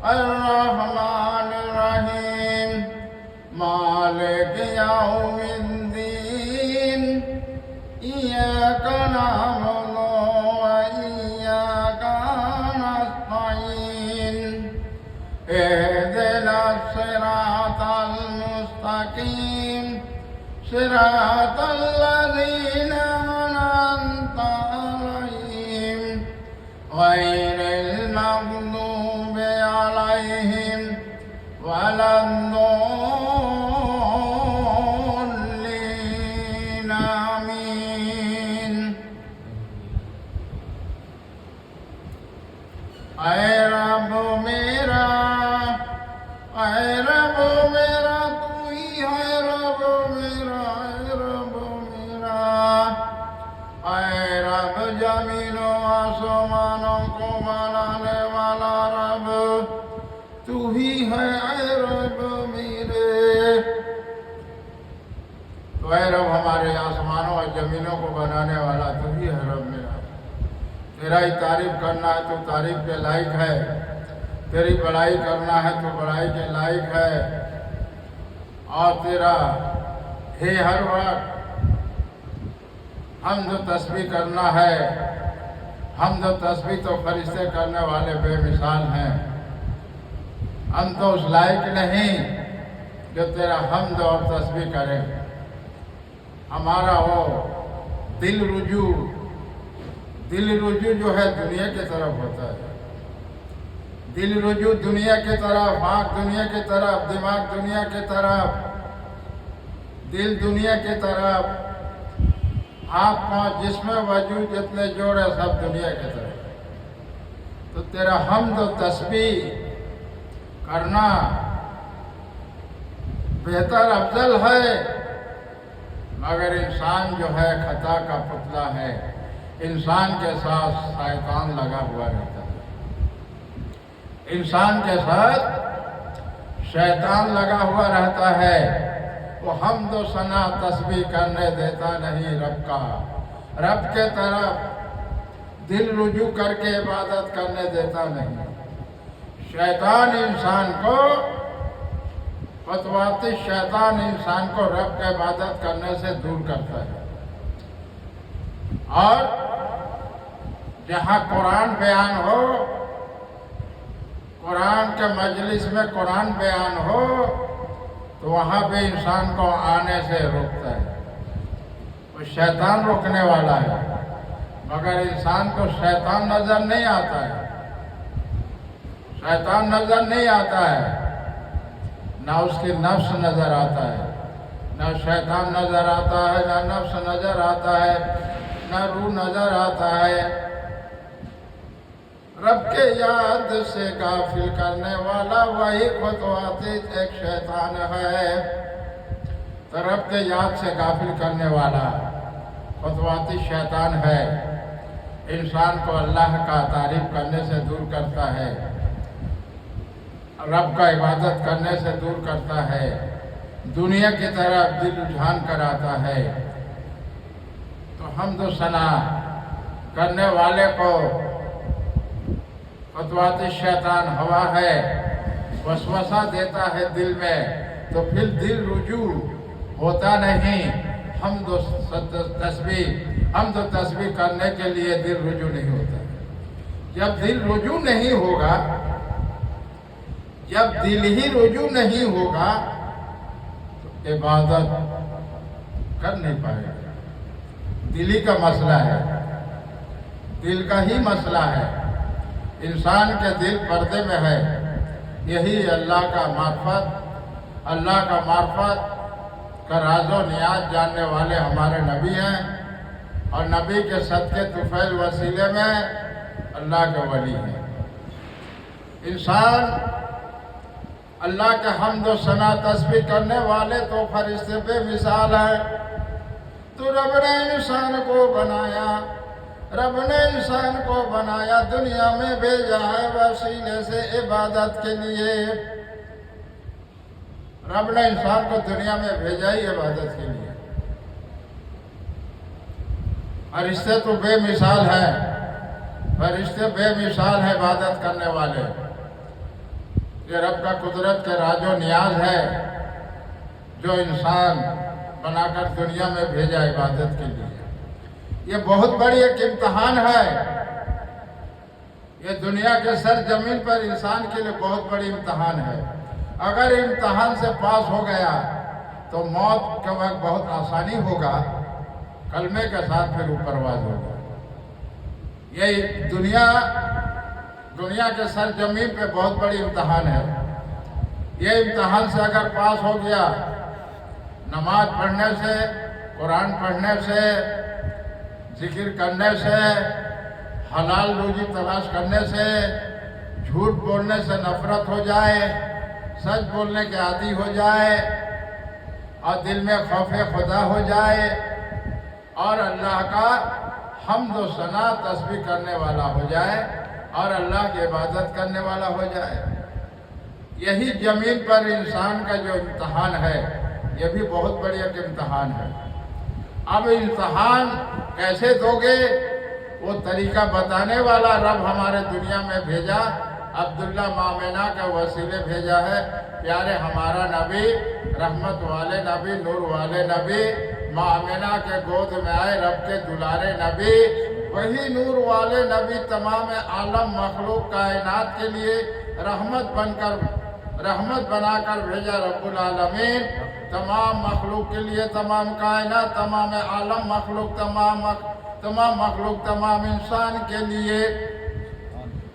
الرحمن الرحیم مالک یوم الدین ایاک نعبد و ایاک نستعین اهدنا الصراط المستقیم صراط الذین أنعمت علیہم غیر المغضوب علیہم ولا الضالین آمین۔ اے رب میرا، اے رب میرا، تو ہی ہے رب میرا، اے رب میرا، اے رب زمین و آسمانوں کو بنانے والا رب تو ہی ہے، اے رب میرے۔ تو اے رب ہمارے آسمانوں اور زمینوں کو بنانے والا تو ہی ہے رب میرا۔ تیرا ہی تعریف کرنا ہے تو تعریف کے لائق ہے، تیری بڑائی کرنا ہے تو بڑائی کے لائق ہے، اور تیرا ہی ہر وقت حمد و تسبیح کرنا ہے۔ حمد و تسبیح تو فرشتے کرنے والے بے مثال ہیں، ہم تو اس لائق نہیں جو تیرا حمد اور تسبیح کریں۔ ہمارا وہ دل رجوع جو ہے دنیا کی طرف ہوتا ہے، دل رجوع دنیا کی طرف، آنکھ دنیا کی طرف، دماغ دنیا کی طرف، دل دنیا کی طرف، ہاتھ پاؤں جسم وجود جتنے جوڑے سب دنیا کی طرف۔ تو تیرا حمد و تسبیح کرنا بہتر افضل ہے، مگر انسان جو ہے خطا کا پتلا ہے، انسان کے ساتھ شیطان لگا ہوا رہتا ہے، انسان کے ساتھ شیطان لگا ہوا رہتا ہے، وہ حمد و ثنا تسبیح کرنے دیتا نہیں رب کا، رب کے طرف دل رجوع کر کے عبادت کرنے دیتا نہیں۔ شیطان انسان کو فتواتی شیطان انسان کو رب کی عبادت کرنے سے دور کرتا ہے، اور جہاں قرآن بیان ہو، قرآن کے مجلس میں قرآن بیان ہو تو وہاں بھی انسان کو آنے سے روکتا ہے۔ وہ شیطان روکنے والا ہے، مگر انسان کو شیطان نظر نہیں آتا ہے، شیطان نظر نہیں آتا ہے، نہ اس کی نفس نظر آتا ہے، نہ شیطان نظر آتا ہے، نہ نفس نظر آتا ہے، نہ روح نظر آتا ہے۔ رب کے یاد سے غافل کرنے والا وہی خطواتی ایک شیطان ہے۔ تو رب کے یاد سے غافل کرنے والا خطواتی شیطان ہے، انسان کو اللہ کا تعریف کرنے سے دور کرتا ہے، رب کا عبادت کرنے سے دور کرتا ہے، دنیا کی طرف دل رجحان کراتا ہے۔ تو حمد و ثنا کرنے والے کو خطواتی شیطان ہوا ہے، وسوسہ دیتا ہے دل میں، تو پھر دل رجوع ہوتا نہیں۔ حمد و تسبیح کرنے کے لیے دل رجوع نہیں ہوتا۔ جب دل رجوع نہیں ہوگا، جب دل ہی رجوع نہیں ہوگا تو عبادت کر نہیں پائے گا۔ دل ہی کا مسئلہ ہے، دل کا ہی مسئلہ ہے، انسان کے دل پردے میں ہے۔ یہی اللہ کا معرفت کا راز و نیاز جاننے والے ہمارے نبی ہیں، اور نبی کے صدقے طفیل وسیلے میں اللہ کے ولی ہیں۔ انسان اللہ کے حمد و ثنا تسبیح کرنے والے تو فرشتے بے مثال ہیں۔ تو رب نے انسان کو بنایا، رب نے انسان کو بنایا، دنیا میں بھیجا ہے وسیلے سے عبادت کے لیے۔ رب نے انسان کو دنیا میں بھیجا ہی عبادت کے لیے۔ فرشتے تو بے مثال ہیں، فرشتے بے مثال ہیں عبادت کرنے والے، یہ رب کا قدرت کے راج و نیاز ہے جو انسان بنا کر دنیا میں بھیجا عبادت کے لیے۔ یہ بہت بڑی ایک امتحان ہے، یہ دنیا کے سر زمین پر انسان کے لیے بہت بڑی امتحان ہے۔ اگر امتحان سے پاس ہو گیا تو موت کے وقت بہت آسانی ہوگا، کلمے کے ساتھ پھر اوپرواز ہوگا۔ یہ دنیا کے سر زمین پہ بہت بڑی امتحان ہے۔ یہ امتحان سے اگر پاس ہو گیا، نماز پڑھنے سے، قرآن پڑھنے سے، ذکر کرنے سے، حلال روزی تلاش کرنے سے، جھوٹ بولنے سے نفرت ہو جائے، سچ بولنے کے عادی ہو جائے، اور دل میں خوف خدا ہو جائے، اور اللہ کا حمد و ثنا تسبیح کرنے والا ہو جائے، اور اللہ کی عبادت کرنے والا ہو جائے۔ یہی زمین پر انسان کا جو امتحان ہے، یہ بھی بہت بڑی ایک امتحان ہے۔ اب امتحان کیسے دو گے، وہ طریقہ بتانے والا رب ہمارے دنیا میں بھیجا، عبداللہ مامنہ کے وسیلے بھیجا ہے۔ پیارے ہمارا نبی، رحمت والے نبی، نور والے نبی، مامنہ کے گود میں آئے رب کے دلارے نبی، وہی نور والے نبی تمام عالم مخلوق کائنات کے لیے رحمت بنا کر بھیجا رب العالمین، تمام مخلوق کے لیے، تمام کائنات، تمام عالم مخلوق، تمام مخلوق، تمام انسان کے لیے،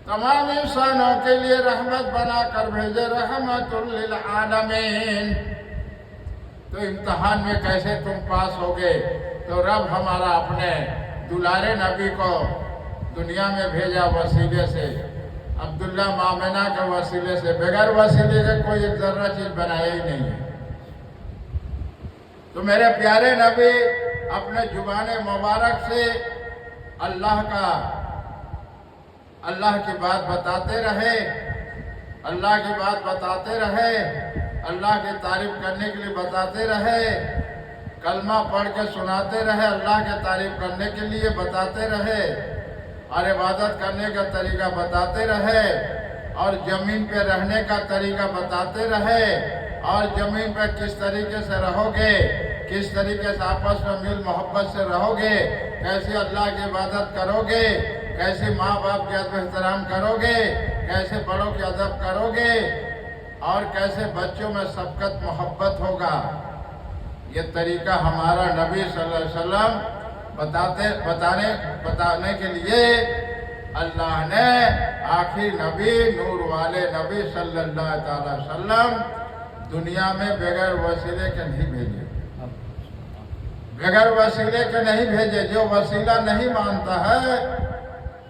تمام انسانوں کے لیے رحمت بنا کر بھیجے، رحمت للعالمین۔ تو امتحان میں کیسے تم پاس ہوگے؟ تو رب ہمارا اپنے دلارے نبی کو دنیا میں بھیجا وسیلے سے، عبداللہ مامنہ کے وسیلے سے، بغیر وسیلے کے کوئی ایک ذرہ چیز بنایا ہی نہیں ہے۔ تو میرے پیارے نبی اپنے زبان مبارک سے اللہ کی بات بتاتے رہے، اللہ کی بات بتاتے رہے، اللہ کی تعریف کرنے کے لیے بتاتے رہے، کلمہ پڑھ کے سناتے رہے، اللہ کی تعریف کرنے کے لیے بتاتے رہے، اور عبادت کرنے کا طریقہ بتاتے رہے، اور زمین پہ رہنے کا طریقہ بتاتے رہے، اور زمین پہ کس طریقے سے رہو گے، کس طریقے سے آپس میں مل محبت سے رہو گے، کیسے اللہ کی عبادت کرو گے، کیسے ماں باپ کی ادب احترام کرو گے، کیسے بڑوں کی ادب کرو گے، اور کیسے بچوں میں شفقت محبت ہوگا۔ یہ طریقہ ہمارا نبی صلی اللہ علیہ وسلم بتانے کے لیے اللہ نے آخری نبی، نور والے نبی صلی اللہ تعالی وسلم دنیا میں بغیر وسیلے کے نہیں بھیجے، بغیر وسیلے کے نہیں بھیجے۔ جو وسیلہ نہیں مانتا ہے،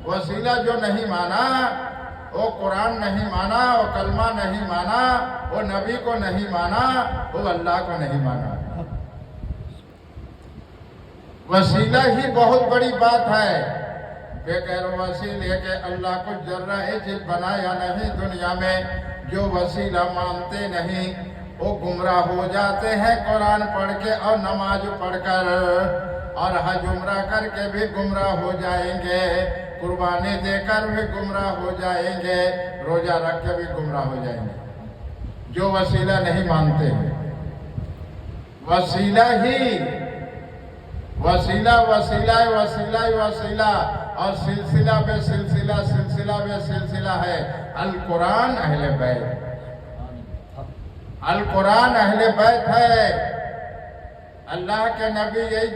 وسیلہ جو نہیں مانا، وہ قرآن نہیں مانا، وہ کلمہ نہیں مانا، وہ نبی کو نہیں مانا، وہ اللہ کو نہیں مانا۔ وسیلہ ہی بہت بڑی بات ہے۔ بغیر وسیلے کے اللہ کو ذرہ چیز بنایا نہیں دنیا میں۔ جو وسیلہ مانتے نہیں وہ گمراہ ہو جاتے ہیں، قرآن پڑھ کے اور نماز پڑھ کر، اور حج عمرہ کر کے بھی گمراہ ہو جائیں گے، قربانی دے کر بھی گمراہ ہو جائیں گے، روزہ رکھ کے بھی گمراہ ہو جائیں گے، جو وسیلہ نہیں مانتے ہیں۔ وسیلہ ہی وسیلہ اور سلسلہ بے سلسلہ، سلسلہ بے سلسلہ ہے القرآن اہل بیت۔ القرآن اہل بیت ہے۔ اللہ کے نبی یہی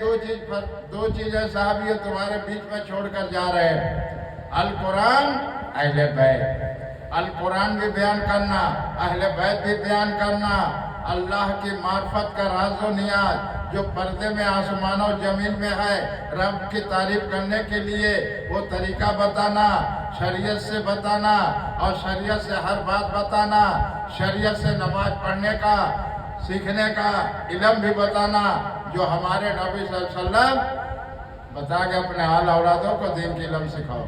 دو چیزیں صحابی تمہارے بیچ میں چھوڑ کر جا رہے ہیں، القرآن اہل بیت۔ القرآن بھی بیان کرنا، اہل بیت بھی بیان کرنا، اللہ کی معرفت کا راز و نیاز جو پردے میں آسمان و زمین میں ہے، رب کی تعریف کرنے کے لیے وہ طریقہ بتانا، شریعت سے بتانا، اور شریعت سے ہر بات بتانا، شریعت سے نماز پڑھنے کا، سیکھنے کا علم بھی بتانا، جو ہمارے نبی صلی اللہ علیہ وسلم بتا کے اپنے آل اولادوں کو دین کی علم سکھاؤ۔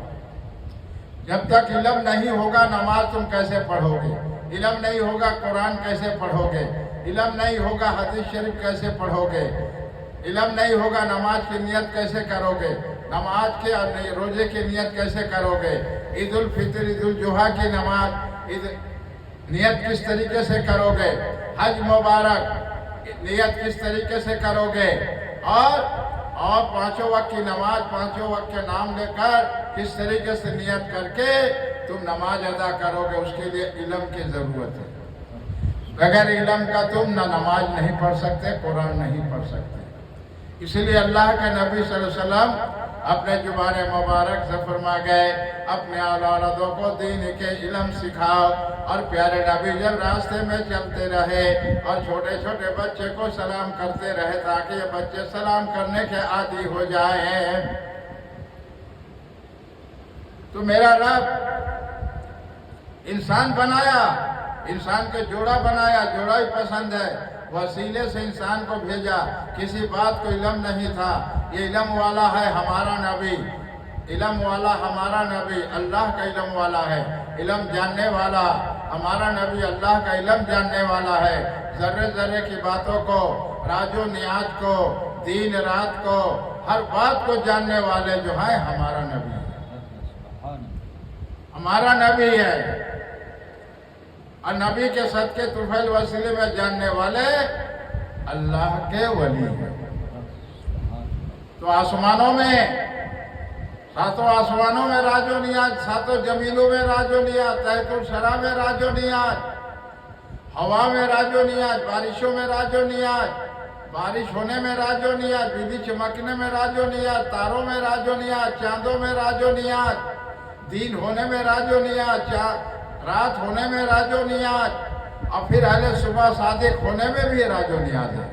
جب تک علم نہیں ہوگا نماز تم کیسے پڑھو گے؟ علم نہیں ہوگا قرآن کیسے پڑھو گے؟ علم نہیں ہوگا حدیث شریف کیسے پڑھو گے؟ علم نہیں ہوگا نماز کی نیت کیسے کرو گے؟ نماز کے روزے کی نیت کیسے کرو گے؟ عید الفطر، عید الضحیٰ کی نماز، نیت کس طریقے سے کروگے، حج مبارک نیت کس طریقے سے کروگے، اور پانچوں وقت کی نماز، پانچوں وقت کے نام لے کر کس طریقے سے نیت کر کے تم نماز ادا کرو گے، اس کے لیے علم کی ضرورت ہے۔ بغیر علم کا تم نہ نماز نہیں پڑھ سکتے، قرآن نہیں پڑھ سکتے۔ اسی لیے اللہ کے نبی صلی اللہ علیہ وسلم اپنے زبان مبارک سے فرما گئے، اپنے اولادوں کو دین کے علم سکھاؤ۔ اور پیارے نبی جب راستے میں چلتے رہے اور چھوٹے چھوٹے بچے کو سلام کرتے رہے تاکہ یہ بچے سلام کرنے کے عادی ہو جائیں۔ تو میرا رب انسان بنایا، انسان کے جوڑا بنایا، جوڑا ہی پسند ہے، وسیلے سے انسان کو بھیجا، کسی بات کو علم نہیں تھا۔ یہ علم والا ہے ہمارا نبی، علم والا ہمارا نبی اللہ کا علم والا ہے، علم جاننے والا ہمارا نبی اللہ کا علم جاننے والا ہے۔ ذرے ذرے کی باتوں کو، راز و نیاز کو، دین رات کو، ہر بات کو جاننے والے جو ہیں ہمارا نبی ہے، ہمارا نبی ہے۔ اور نبی کے صدقے طفیل وسیلے میں جاننے والے اللہ کے ولی ہیں۔ تو آسمانوں میں، ساتوں آسمانوں میں راج و نیاز، ساتوں زمینوں میں راج و نیاز، تحت الثری میں راج و نیاز، ہوا میں راج و نیاز، بارشوں میں راج و نیاز، بارش ہونے میں راج و نیاز، بجلی چمکنے میں راج و نیاز، تاروں میں راج و نیاز، چاندوں میں راج و نیاز، دین ہونے میں راج و نیاز، رات ہونے میں راج و نیاز، اور پھر اہل صبح صادق ہونے میں بھی راج و نیاز ہے۔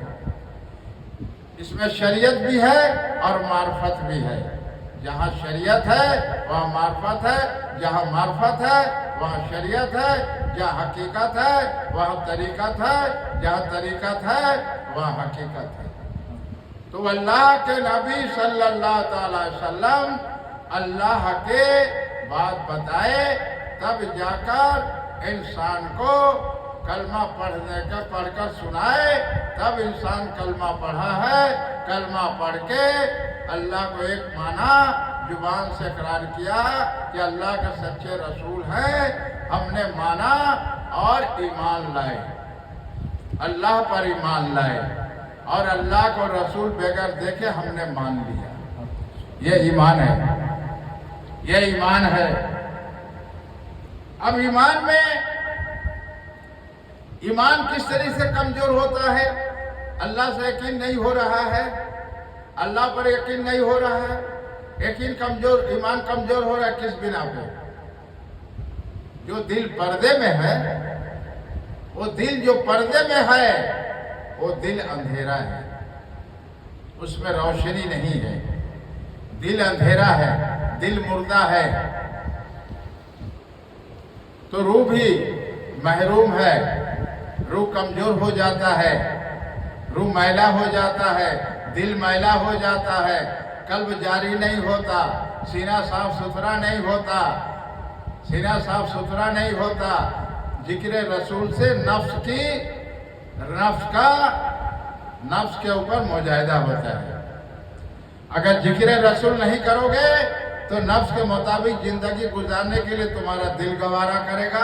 اس میں شریعت بھی ہے اور معرفت بھی ہے۔ جہاں شریعت ہے وہاں معرفت ہے، جہاں معرفت ہے وہاں شریعت ہے، جہاں حقیقت ہے وہاں طریقت ہے، جہاں طریقت ہے وہاں حقیقت ہے۔ تو اللہ کے نبی صلی اللہ تعالی وسلم اللہ کے بات بتائے، تب جا کر انسان کو کلمہ پڑھ کر سنائے، تب انسان کلمہ پڑھا ہے۔ کلمہ پڑھ کے اللہ کو ایک مانا، زبان سے اقرار کیا کہ اللہ کے سچے رسول ہیں، ہم نے مانا اور ایمان لائے، اللہ پر ایمان لائے، اور اللہ کو رسول بغیر دیکھے ہم نے مان لیا۔ یہ ایمان ہے، یہ ایمان ہے۔ اب ایمان میں، ایمان کس طرح سے کمزور ہوتا ہے؟ اللہ سے یقین نہیں ہو رہا ہے، اللہ پر یقین نہیں ہو رہا ہے، یقین کمزور، ایمان کمزور ہو رہا ہے کس بنا پہ؟ جو دل پردے میں ہے، وہ دل جو پردے میں ہے وہ دل اندھیرا ہے، اس میں روشنی نہیں ہے، دل اندھیرا ہے، دل مردہ ہے، تو روح بھی محروم ہے، روح کمزور ہو جاتا ہے، روح میلا ہو جاتا ہے، دل میلا ہو جاتا ہے، قلب جاری نہیں ہوتا، سینہ صاف ستھرا نہیں ہوتا، سینہ صاف ستھرا نہیں ہوتا۔ ذکر رسول سے نفس کے اوپر مجاہدہ ہوتا ہے۔ اگر ذکر رسول نہیں کرو گے تو نفس کے مطابق زندگی گزارنے کے لیے تمہارا دل گوارا کرے گا،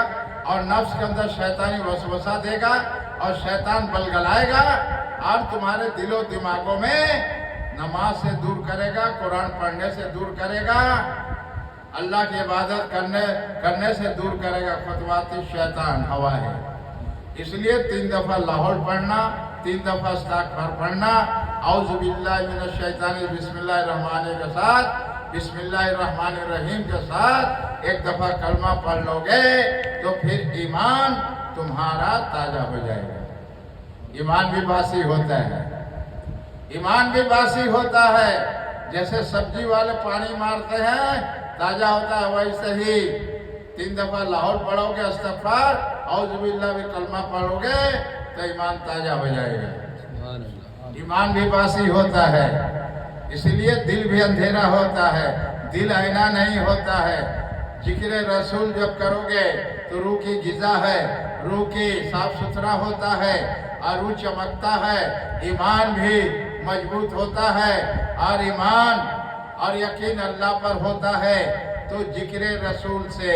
اور نفس کے اندر شیطانی وسوسہ دے گا، اور شیطان بلگلائے گا، اور تمہارے دل و دماغوں میں نماز سے دور کرے گا، قرآن پڑھنے سے دور کرے گا، اللہ کی عبادت کرنے سے دور کرے گا۔ خطوات شیطان ہوا ہے۔ اس لیے 3 دفعہ لاہور پڑھنا، 3 دفعہ استغفار پڑھنا، اعوذ باللہ من الشیطان بسم اللہ الرحمن الرحیم کے ساتھ، بسم اللہ الرحمن الرحیم کے ساتھ 1 دفعہ کلمہ پڑھ لو گے تو پھر ایمان تمہارا تازہ ہو جائے گا۔ ایمان بھی باسی ہوتا ہے، ایمان بھی باسی ہوتا ہے، جیسے سبزی والے پانی مارتے ہیں تازہ ہوتا ہے، ویسے ہی 3 دفعہ لاہور پڑھو گے استغفار، اعوذ باللہ بھی کلمہ پڑھو گے تو ایمان تازہ ہو جائے گا۔ ایمان بھی باسی ہوتا ہے، اس لیے دل بھی اندھیرا ہوتا ہے، دل آئینہ نہیں ہوتا ہے۔ ذکر رسول جب کرو گے تو روح کی غذا ہے، روح کی صاف ستھرا ہوتا ہے، اور روح چمکتا ہے، ایمان بھی مضبوط ہوتا ہے، اور ایمان اور یقین اللہ پر ہوتا ہے۔ تو ذکر رسول سے،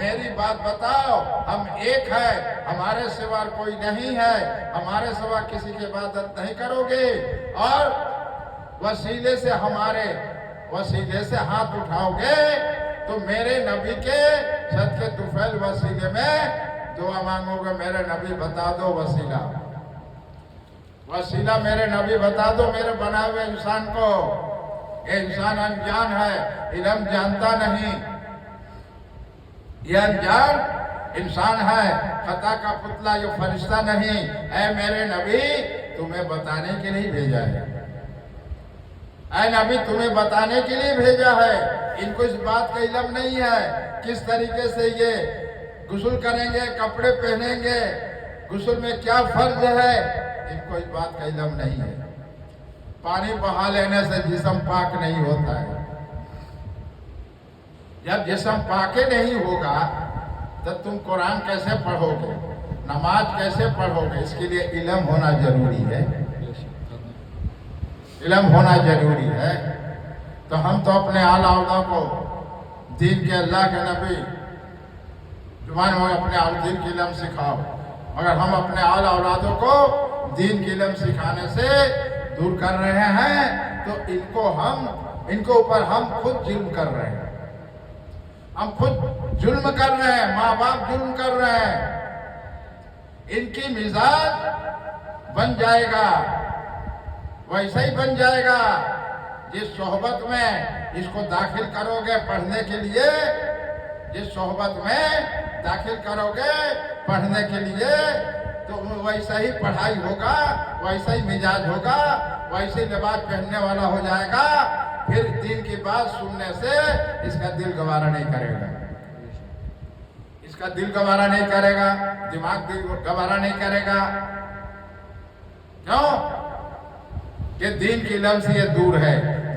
میری بات بتاؤ، ہم ایک ہے، ہمارے سوا کوئی نہیں ہے، ہمارے سوا کسی کی عبادت نہیں کرو گے، اور وسیلے سے ہمارے وسیلے سے ہاتھ اٹھاؤ گے تو میرے نبی کے صدقے طفیل وسیلے میں دعا مانگو گے۔ میرے نبی بتا دو وسیلہ، وسیلہ میرے نبی بتا دو میرے بنائے ہوئے انسان کو۔ یہ انسان انجان ہے، علم جانتا نہیں، یہ انجان انسان ہے، خطا کا پتلا، یہ فرشتہ نہیں۔ اے میرے نبی تمہیں بتانے کے لیے بھیجا ہے، اے نبی تمہیں بتانے کے لیے بھیجا ہے۔ ان کو اس بات کا علم نہیں ہے کس طریقے سے یہ غسل کریں گے، کپڑے پہنیں گے، غسل میں کیا فرض ہے، ان کو اس بات کا علم نہیں ہے۔ پانی بہا لینے سے جسم پاک نہیں ہوتا ہے، جب جسم پاک نہیں ہوگا تو تم قرآن کیسے پڑھو گے، نماز کیسے پڑھو گے؟ اس کے لیے علم ہونا ضروری ہے، علم ہونا ضروری ہے۔ تو ہم تو اپنے آل اولاد کو دین کے، اللہ کے نبی زبان میں اپنے دین کی علم سکھاؤ۔ اگر ہم اپنے آل اولادوں کو دین کی علم سکھانے سے دور کر رہے ہیں تو ان کو اوپر ہم خود ظلم کر رہے ہیں، ہم خود ظلم کر رہے ہیں، ماں باپ ظلم کر رہے ہیں۔ ان کی مزاج بن جائے گا، ویسا ہی بن جائے گا جس صحبت میں اس کو داخل کرو گے پڑھنے کے لیے، جس صحبت میں داخل کرو گے پڑھنے کے لیے تو ویسا ہی پڑھائی ہوگا، ویسا ہی مزاج ہوگا، ویسے لباس پہننے والا ہو جائے گا۔ پھر دین کی بات سننے سے اس کا دل گوارا نہیں کرے گا، اس کا دل گوارا نہیں کرے گا، دماغ دل گوارا نہیں کرے گا۔ کیوں؟ کہ دین کی علم سے یہ دور ہے،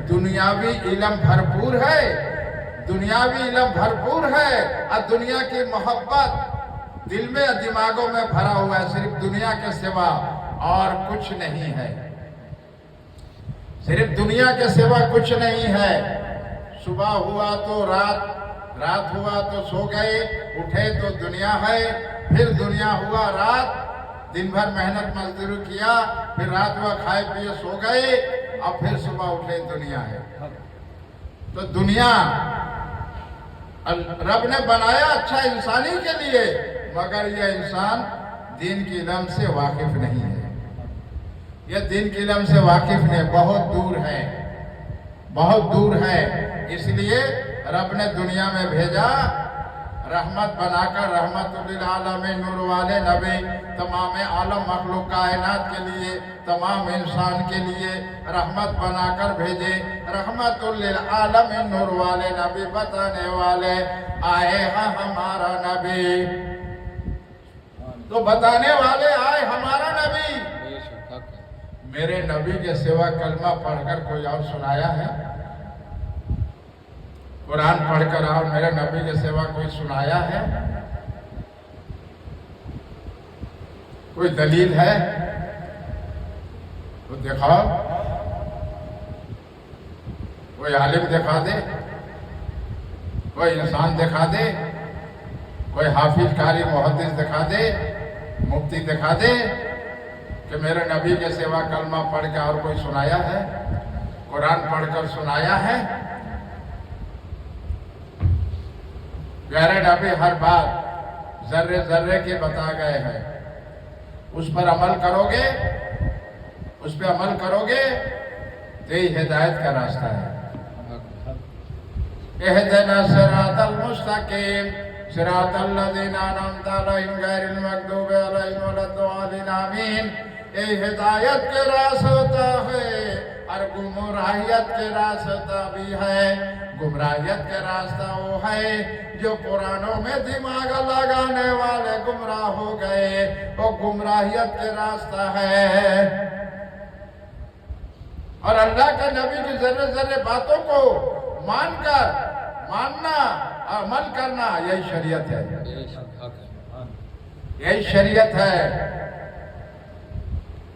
دنیاوی علم بھرپور ہے، دنیاوی علم بھرپور ہے، اور دنیا کی محبت دل میں اور دماغوں میں بھرا ہوا ہے، صرف دنیا کے سوا اور کچھ نہیں ہے، صرف دنیا کے سوا کچھ نہیں ہے۔ صبح ہوا تو رات ہوا تو سو گئے، اٹھے تو دنیا ہے، پھر دنیا ہوا رات، دن بھر محنت مزدوری کیا، پھر رات ہوا کھائے پیے سو گئے، اور پھر صبح اٹھے دنیا ہے۔ تو دنیا رب نے بنایا اچھا انسانی کے لیے، مگر یہ انسان دین کی علم سے واقف نہیں ہے، یہ دین کی علم سے واقف نہیں، بہت دور ہے، بہت دور ہے۔ اس لیے رب نے دنیا میں بھیجا رحمت بنا کر، رحمت للعالمین، نور والے نبی، تمام عالم مخلوق کائنات کے لیے، تمام انسان کے لیے رحمت بنا کر بھیجے، رحمت للعالمین، نور والے نبی، بتانے والے آئے ہیں ہمارا نبی، تو بتانے والے آئے ہمارا نبی۔ میرے نبی کے سوا کلمہ پڑھ کر کوئی اور سنایا ہے؟ قرآن پڑھ کر اور میرے نبی کے سوا کوئی سنایا ہے؟ کوئی دلیل ہے تو دکھاؤ، کوئی عالم دکھا دے، کوئی انسان دکھا دے، کوئی حافظ قاری محدث دکھا دے، مفتی دکھا دے کہ میرے نبی کے سوا کلمہ پڑھ کے اور کوئی سنایا ہے، قرآن پڑھ کر سنایا ہے؟ پیارے نبی ہر بات ذرے ذرے کے بتا گئے ہیں، اس پر عمل کرو گے، اس پہ عمل کرو گے تو یہ ہدایت کا راستہ ہے۔ اہدنا الصراط المستقیم صراط الذین انعمت علیہم غیر المغضوب علیہم ولا الضالین آمین۔ یہ ہدایت کے راستہ ہے اور گمراہیت کے راستہ بھی ہے۔ گمراہیت کے راستہ وہ ہے جو قرآنوں میں دماغ لگانے والے گمراہ ہو گئے، وہ گمراہیت کے راستہ ہے۔ اور اللہ کے نبی کی ذرے ذرے باتوں کو ماننا، عمل کرنا، یہی شریعت ہے، یہی شریعت ہے۔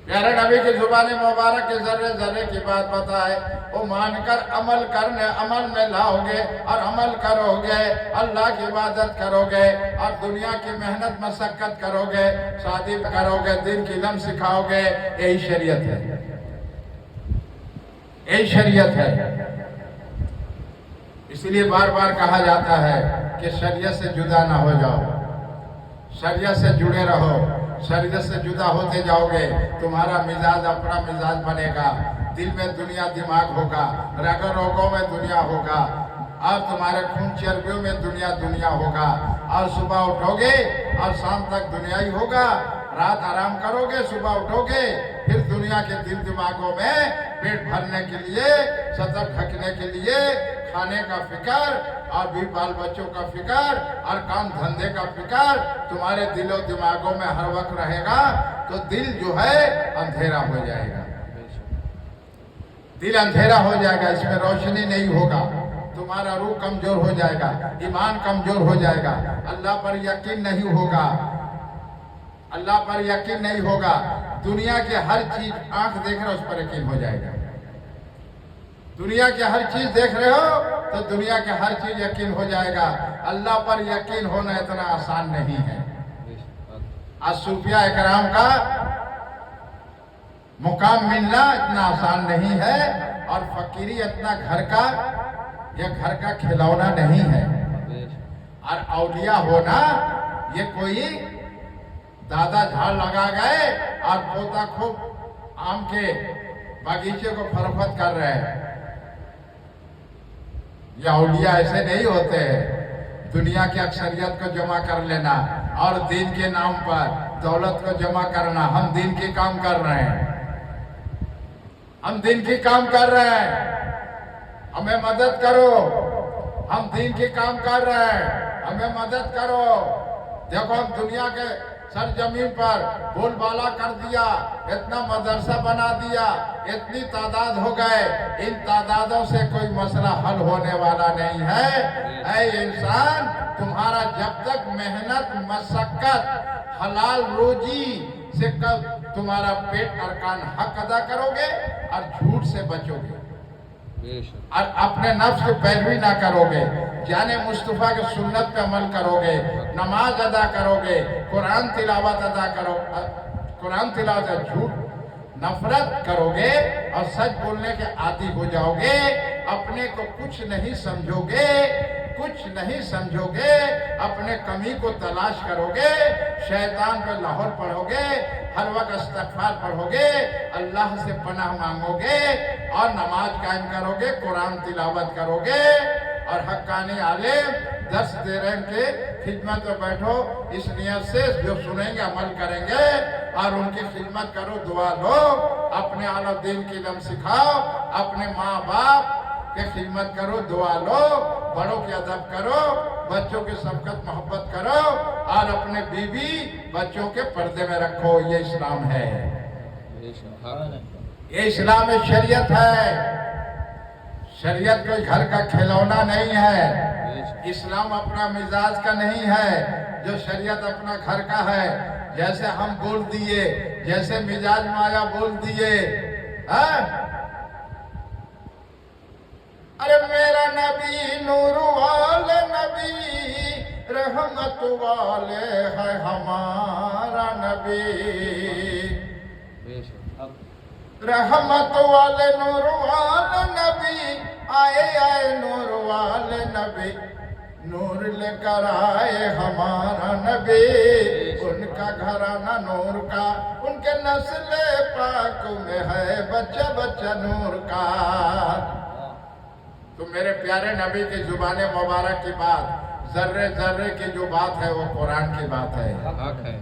پیارے نبی کی زبان مبارک کے ذرے ذرے کی بات بتائے، وہ مان کر عمل میں لاؤ گے اور عمل کرو گے، اللہ کی عبادت کرو گے اور دنیا کی محنت مشقت کرو گے، شادی کرو گے، دین کی علم سکھاؤ گے، یہی شریعت ہے، یہی شریعت ہے۔ اس لیے بار بار کہا جاتا ہے کہ شریعت سے جدا نہ ہو جاؤ، شریعت سے جڑے رہو، شریعت سے جدا ہوتے جاؤ گے، تمہارا مزاج اپنا مزاج بنے گا، دل میں دنیا دماغ ہوگا، رگ روگوں میں دنیا ہوگا، اور تمہارے خون چربیوں میں دنیا ہوگا، اور صبح اٹھو گے اور شام تک دنیا ہی ہوگا، رات آرام کرو گے، صبح اٹھو گے، پھر دنیا کے دل دماغوں میں پیٹ بھرنے کے لیے، سطر ڈھکنے کے لیے کھانے کا فکر اور بھی بال بچوں کا فکر اور کام دھندے کا فکر تمہارے دل و دماغوں میں ہر وقت رہے گا، تو دل جو ہے اندھیرا ہو جائے گا، دل اندھیرا ہو جائے گا، اس میں روشنی نہیں ہوگا، تمہارا روح کمزور ہو جائے گا، ایمان کمزور ہو جائے گا، اللہ پر یقین نہیں ہوگا، اللہ پر یقین نہیں ہوگا، دنیا کی ہر چیز آنکھ دیکھ رہے اس پر یقین ہو جائے گا، دنیا کی ہر چیز دیکھ رہے ہو تو دنیا کی ہر چیز یقین ہو جائے گا، اللہ پر یقین ہونا اتنا آسان نہیں ہے۔ آج صوفیاء اکرام کا مقام ملنا اتنا آسان نہیں ہے، اور فقیری اتنا گھر کا کھلونا نہیں ہے، اور اولیاء ہونا یہ کوئی دادا جھاڑ لگا گئے اور پوتا خوب آم کے باغیچے کو فروخت کر رہے ہیں، یہ اولیاء ایسے نہیں ہوتے ہیں۔ دنیا کی اکثریت کو جمع کر لینا اور دین کے نام پر دولت کو جمع کرنا، ہم دین کی کام کر رہے ہیں، ہم دین کی کام کر رہے ہیں، ہمیں مدد کرو، ہم دین کی کام کر رہے ہیں، ہمیں مدد کرو۔ دیکھو ہم دنیا کے سرزمین پر بول بالا کر دیا، اتنا مدرسہ بنا دیا، اتنی تعداد ہو گئے، ان تعدادوں سے کوئی مسئلہ حل ہونے والا نہیں ہے۔ اے انسان، تمہارا جب تک محنت مشقت حلال روزی سے تمہارا پیٹ ارکان حق ادا کرو گے اور جھوٹ سے بچو گے اور اپنے نفس کی پیروی نہ کرو گے، جانے مصطفیٰ کے سنت پہ عمل کرو گے، نماز ادا کرو گے، قرآن تلاوت جھوٹ نفرت کرو گے اور سچ بولنے کے عادی ہو جاؤ گے، اپنے کو کچھ نہیں سمجھو گے، اپنے کمی کو تلاش کرو گے، شیطان پہ لاہور پڑھو گے، ہر وقت استغفار پڑھو گے، اللہ سے پناہ مانگو گے اور نماز قائم کرو گے، قرآن تلاوت کرو گے، اور حقانی عالم درس دے رہے ہیں کہ خدمت میں بیٹھو، اس نیت سے جو سنیں گے عمل کریں گے، اور ان کی خدمت کرو، دعا لو، اپنے اعلیٰ دین کی علم سکھاؤ، اپنے ماں باپ کی خدمت کرو، دعا لو، بڑوں کی ادب کرو، بچوں کی شفقت محبت کرو، اور اپنے بیوی بچوں کے پردے میں رکھو۔ یہ اسلام ہے، یہ اسلام شریعت ہے، شریعت کوئی گھر کا کھلونا نہیں ہے، اسلام اپنا مزاج کا نہیں ہے، جو شریعت اپنا گھر کا ہے، جیسے ہم بول دیے، جیسے مزاج مایا بول دیے، ارے میرا نبی نور والے نبی، رحمت والے ہے ہمارا نبی، رحمت والے نور والے نبی، آئے نور والے نبی، نور لے کر آئے ہمارا نبی، ان کا گھرانہ نور کا، ان کے نسل پاک میں ہے بچہ بچہ نور کا۔ تو میرے پیارے نبی کی زبان مبارک کی بات، ذرے ذرے کی جو بات ہے وہ قرآن کی بات ہے،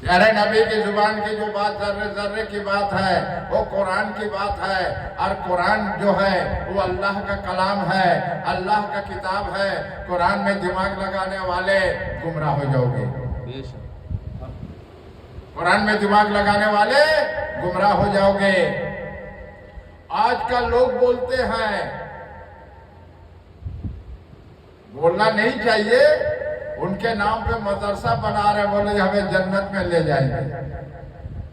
پیارے نبی کی زبان کی جو بات ذرے ذرے کی بات ہے وہ قرآن کی بات ہے، اور قرآن جو ہے وہ اللہ کا کلام ہے، اللہ کا کتاب ہے۔ قرآن میں دماغ لگانے والے گمراہ ہو جاؤ گے، قرآن میں دماغ لگانے والے گمراہ ہو جاؤ گے۔ آج کل لوگ بولتے ہیں، بولنا نہیں چاہیے، ان کے نام پہ مدرسہ بنا رہے، بولے ہمیں جنت میں لے جائیں گے،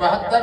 72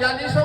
40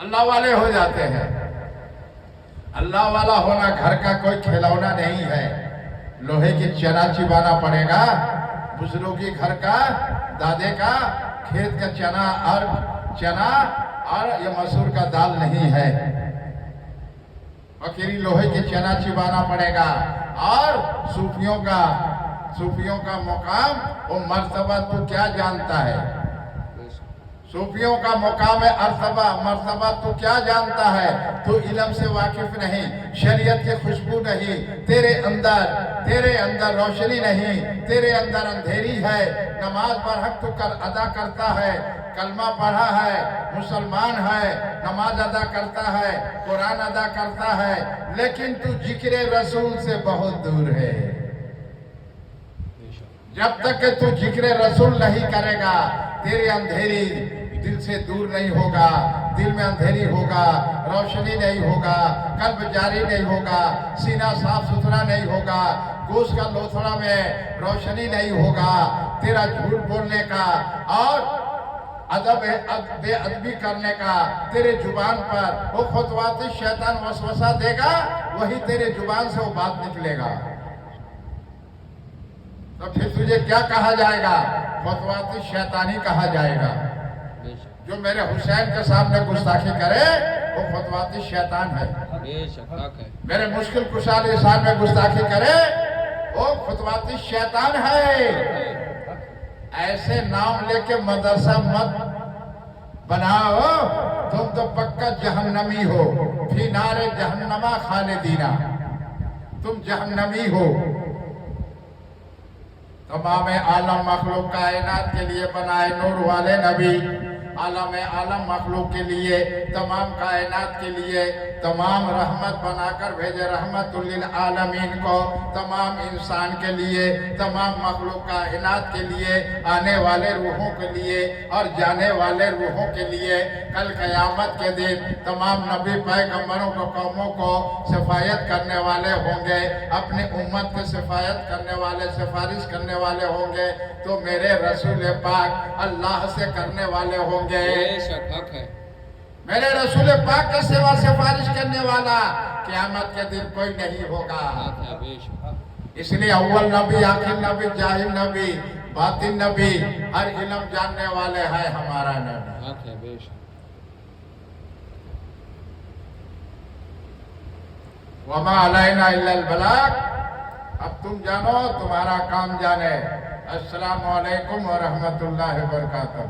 اللہ والے ہو جاتے ہیں. اللہ والا ہونا گھر کا کوئی کھلونا نہیں ہے. لوہے کی چنا چبانا پڑے گا. بزرگی گھر کا دادے کا کھیت کا چنا اور یہ مسور کا دال نہیں ہے. فقیری لوہے کی چنا چبانا پڑے گا. اور صوفیوں کا مقام و مرتبہ تو کیا جانتا ہے؟ صوفیوں کا مقام مرتبہ تو کیا جانتا ہے؟ تو علم سے واقف نہیں، شریعت کی خوشبو نہیں، تیرے اندر روشنی نہیں، تیرے اندر اندھیری ہے. نماز برحق تو ادا کرتا ہے، کلمہ پڑھا ہے، مسلمان ہے، نماز ادا کرتا ہے، قرآن ادا کرتا ہے، لیکن تو ذکر رسول سے بہت دور ہے. جب تک کہ تو ذکر رسول نہیں کرے گا، تیرے اندھیری دل سے دور نہیں ہوگا. دل میں اندھیری ہوگا، روشنی نہیں ہوگا، قلب جاری نہیں ہوگا، سینہ صاف ستھرا نہیں ہوگا، گوشت کا لوتھڑا میں روشنی نہیں ہوگا. تیرا جھوٹ بولنے کا اور بے ادبی کرنے کا تیرے زبان پر وہ خطوات شیطان وسوسہ دے گا، وہی تیرے زبان سے وہ بات نکلے گا. تو پھر تجھے کیا کہا جائے گا؟ خطوات شیطانی کہا جائے گا. جو میرے حسین کے سامنے گستاخی کرے وہ خطوات شیطان ہے. میرے مشکل کشا لسان میں گستاخی کرے وہ خطوات شیطان ہے. ایسے نام لے کے مدرسہ مت بناؤ، تم تو پکا جہنمی ہو. فی نار جہنما خالدینا، تم جہنمی ہو. تمام عالم مخلوق کائنات کے لیے بنائے نور والے نبی، عالم مخلوق کے لیے، تمام کائنات کے لیے تمام رحمت بنا کر بھیجے. رحمت للعالمین کو تمام انسان کے لیے، تمام مخلوق کائنات کے لیے، آنے والے روحوں کے لیے اور جانے والے روحوں کے لیے. کل قیامت کے دن تمام نبی پیغمبروں کو قوموں کو سفارش کرنے والے ہوں گے، اپنی امت کے سفارش کرنے والے، سفارش کرنے والے ہوں گے. تو میرے رسول پاک اللہ سے کرنے والے ہوں گے. میرے رسول پاک کے سوا سفارش کرنے والا قیامت کے دن کوئی نہیں ہوگا. اس لیے اول نبی، آخر نبی، ظاہر نبی، باطن نبی، ہر علم جاننے والے ہے ہمارا نبی. وما علینا الا البلاغ. اب تم جانو، تمہارا کام جانے. السلام علیکم ورحمۃ اللہ وبرکاتہ.